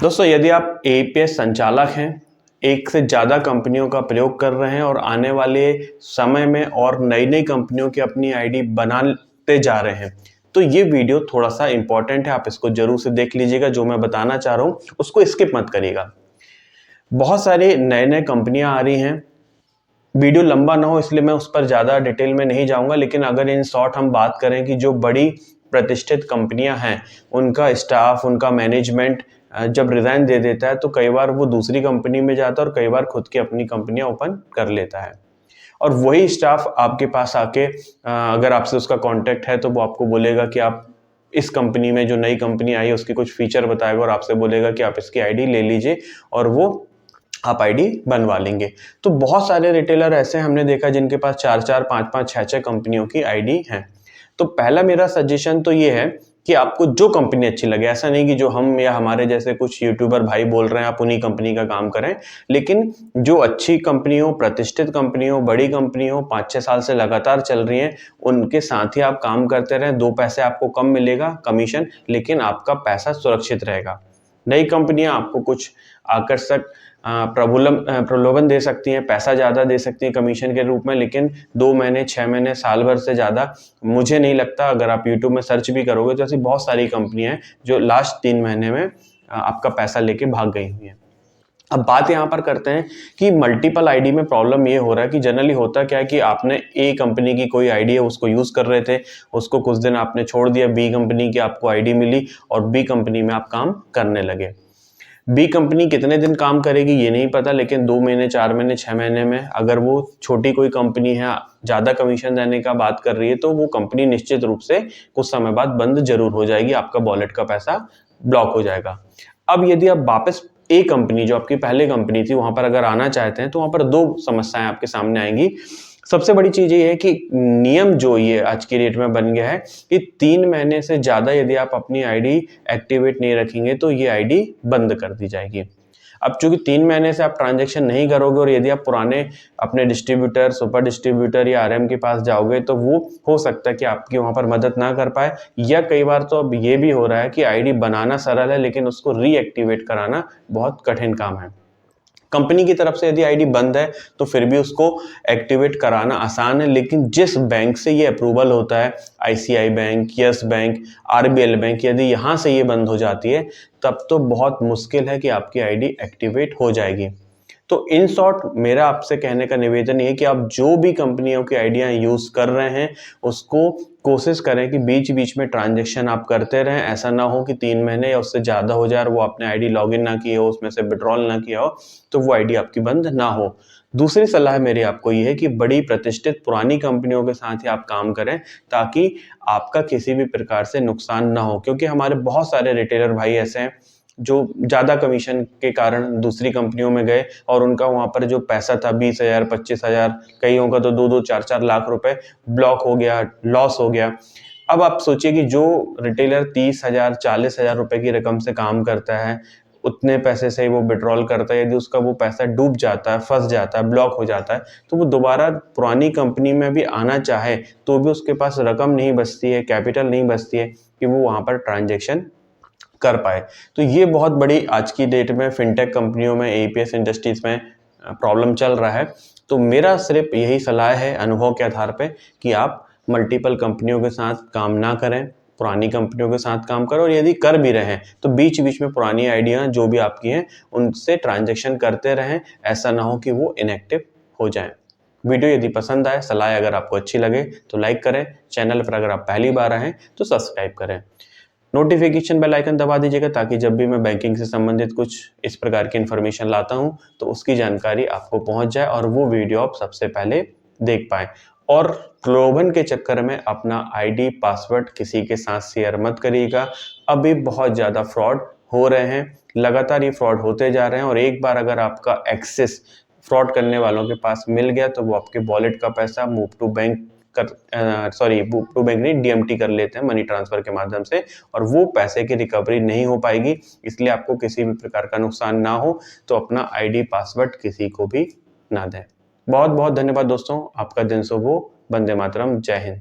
दोस्तों, यदि आप एपीएस संचालक हैं, एक से ज़्यादा कंपनियों का प्रयोग कर रहे हैं और आने वाले समय में और नई नई कंपनियों की अपनी आईडी बनाते जा रहे हैं, तो ये वीडियो थोड़ा सा इंपॉर्टेंट है। आप इसको जरूर से देख लीजिएगा। जो मैं बताना चाह रहा हूँ उसको स्किप मत करिएगा। बहुत सारे नए नए कंपनियां आ रही हैं। वीडियो लंबा ना हो इसलिए मैं उस पर ज़्यादा डिटेल में नहीं जाऊंगा, लेकिन अगर इन शॉर्ट हम बात करें कि जो बड़ी प्रतिष्ठित कंपनियां हैं, उनका स्टाफ, उनका मैनेजमेंट जब रिजाइन दे देता है तो कई बार वो दूसरी कंपनी में जाता है और कई बार खुद की अपनी कंपनियां ओपन कर लेता है। और वही स्टाफ आपके पास आके अगर आपसे उसका कांटेक्ट है तो वो आपको बोलेगा कि आप इस कंपनी में, जो नई कंपनी आई है उसकी कुछ फीचर बताएगा और आपसे बोलेगा कि आप इसकी आईडी ले लीजिए और वो आप आईडी बनवा लेंगे। तो बहुत सारे रिटेलर ऐसे हमने देखा जिनके पास 4-4, 5-5, 6-6 कंपनियों की आईडी है। तो पहला मेरा सजेशन तो ये है कि आपको जो कंपनी अच्छी लगे, ऐसा नहीं कि जो हम या हमारे जैसे कुछ यूट्यूबर भाई बोल रहे हैं आप उन्हीं कंपनी का काम करें, लेकिन जो अच्छी कंपनी हो, प्रतिष्ठित कंपनी हो, बड़ी कंपनी हो, 5-6 साल से लगातार चल रही है, उनके साथ ही आप काम करते रहें। 2 पैसे आपको कम मिलेगा कमीशन, लेकिन आपका पैसा सुरक्षित रहेगा। नई कंपनियां आपको कुछ आकर्षक प्रलोभन दे सकती हैं, पैसा ज़्यादा दे सकती हैं कमीशन के रूप में, लेकिन 2 महीने, 6 महीने, साल भर से ज़्यादा मुझे नहीं लगता। अगर आप यूट्यूब में सर्च भी करोगे तो ऐसी बहुत सारी कंपनियां हैं जो लास्ट 3 महीने में आपका पैसा लेके भाग गई हुई हैं। अब बात यहाँ पर करते हैं कि मल्टीपल आईडी में प्रॉब्लम ये हो रहा है कि जनरली होता क्या है कि आपने ए कंपनी की कोई आईडी है, उसको यूज़ कर रहे थे, उसको कुछ दिन आपने छोड़ दिया, बी कंपनी की आपको आईडी मिली और बी कंपनी में आप काम करने लगे। बी कंपनी कितने दिन काम करेगी ये नहीं पता, लेकिन 2 महीने, 4 महीने, 6 महीने में अगर वो छोटी कोई कंपनी है, ज़्यादा कमीशन देने का बात कर रही है, तो वो कंपनी निश्चित रूप से कुछ समय बाद बंद जरूर हो जाएगी, आपका वॉलेट का पैसा ब्लॉक हो जाएगा। अब यदि आप वापस ए कंपनी, जो आपकी पहले कंपनी थी, वहां पर अगर आना चाहते हैं तो वहां पर 2 समस्याएं आपके सामने आएंगी। सबसे बड़ी चीज ये है कि नियम जो ये आज की डेट में बन गया है कि 3 महीने से ज्यादा यदि आप अपनी आईडी एक्टिवेट नहीं रखेंगे तो ये आईडी बंद कर दी जाएगी। अब चूंकि 3 महीने से आप ट्रांजैक्शन नहीं करोगे और यदि आप पुराने अपने डिस्ट्रीब्यूटर, सुपर डिस्ट्रीब्यूटर या आरएम के पास जाओगे तो वो हो सकता है कि आपकी वहां पर मदद ना कर पाए, या कई बार तो अब ये भी हो रहा है कि आईडी बनाना सरल है लेकिन उसको रीएक्टिवेट कराना बहुत कठिन काम है। कंपनी की तरफ से यदि आईडी बंद है तो फिर भी उसको एक्टिवेट कराना आसान है, लेकिन जिस बैंक से ये अप्रूवल होता है, ICI bank, yes bank, RBL bank, यदि यहाँ से ये बंद हो जाती है तब तो बहुत मुश्किल है कि आपकी आईडी एक्टिवेट हो जाएगी। तो इन शॉर्ट मेरा आपसे कहने का निवेदन ये है कि आप जो भी कंपनियों की आईडियां यूज कर रहे हैं उसको कोशिश करें कि बीच बीच में ट्रांजैक्शन आप करते रहें। ऐसा ना हो कि 3 महीने या उससे ज़्यादा हो जाए और वो आपने आईडी लॉगिन ना की हो, उसमें से विड्रॉल ना किया हो, तो वो आईडी आपकी बंद ना हो। दूसरी सलाह मेरी आपको ये है कि बड़ी प्रतिष्ठित पुरानी कंपनियों के साथ ही आप काम करें ताकि आपका किसी भी प्रकार से नुकसान ना हो, क्योंकि हमारे बहुत सारे रिटेलर भाई ऐसे हैं जो ज़्यादा कमीशन के कारण दूसरी कंपनियों में गए और उनका वहाँ पर जो पैसा था 20,000, 25,000, कईयों का तो 2-2, 4-4 लाख रुपए ब्लॉक हो गया, लॉस हो गया। अब आप सोचिए कि जो रिटेलर 30,000, 40,000 रुपए की रकम से काम करता है, उतने पैसे से ही वो विड्रॉल करता है, यदि उसका वो पैसा डूब जाता है, फंस जाता है, ब्लॉक हो जाता है, तो वो दोबारा पुरानी कंपनी में भी आना चाहे तो भी उसके पास रकम नहीं बचती है, कैपिटल नहीं बचती है कि वो वहाँ पर ट्रांजेक्शन कर पाए। तो ये बहुत बड़ी आज की डेट में फिनटेक कंपनियों में, एपीएस इंडस्ट्रीज में प्रॉब्लम चल रहा है। तो मेरा सिर्फ यही सलाह है अनुभव के आधार पे कि आप मल्टीपल कंपनियों के साथ काम ना करें, पुरानी कंपनियों के साथ काम करें, और यदि कर भी रहे हैं तो बीच बीच में पुरानी आइडिया जो भी आपकी हैं उनसे ट्रांजेक्शन करते रहें। ऐसा ना हो कि वो इनएक्टिव हो जाए। वीडियो यदि पसंद आए, सलाह अगर आपको अच्छी लगे तो लाइक करें। चैनल पर अगर आप पहली बार आए हैं तो सब्सक्राइब करें। नोटिफिकेशन बेल आइकन दबा दीजिएगा ताकि जब भी मैं बैंकिंग से संबंधित कुछ इस प्रकार की इन्फॉर्मेशन लाता हूं तो उसकी जानकारी आपको पहुंच जाए और वो वीडियो आप सबसे पहले देख पाए। और प्रलोभन के चक्कर में अपना आईडी, पासवर्ड किसी के साथ शेयर मत करिएगा। अभी बहुत ज़्यादा फ्रॉड हो रहे हैं, लगातार ये फ्रॉड होते जा रहे हैं, और एक बार अगर आपका एक्सेस फ्रॉड करने वालों के पास मिल गया तो वो आपके वॉलेट का पैसा मूव टू बैंक नहीं, डीएमटी कर लेते हैं मनी ट्रांसफर के माध्यम से, और वो पैसे की रिकवरी नहीं हो पाएगी। इसलिए आपको किसी भी प्रकार का नुकसान ना हो तो अपना आईडी, पासवर्ड किसी को भी ना दें। बहुत बहुत धन्यवाद दोस्तों, आपका दिन शुभ हो। वंदे मातरम, जय हिंद।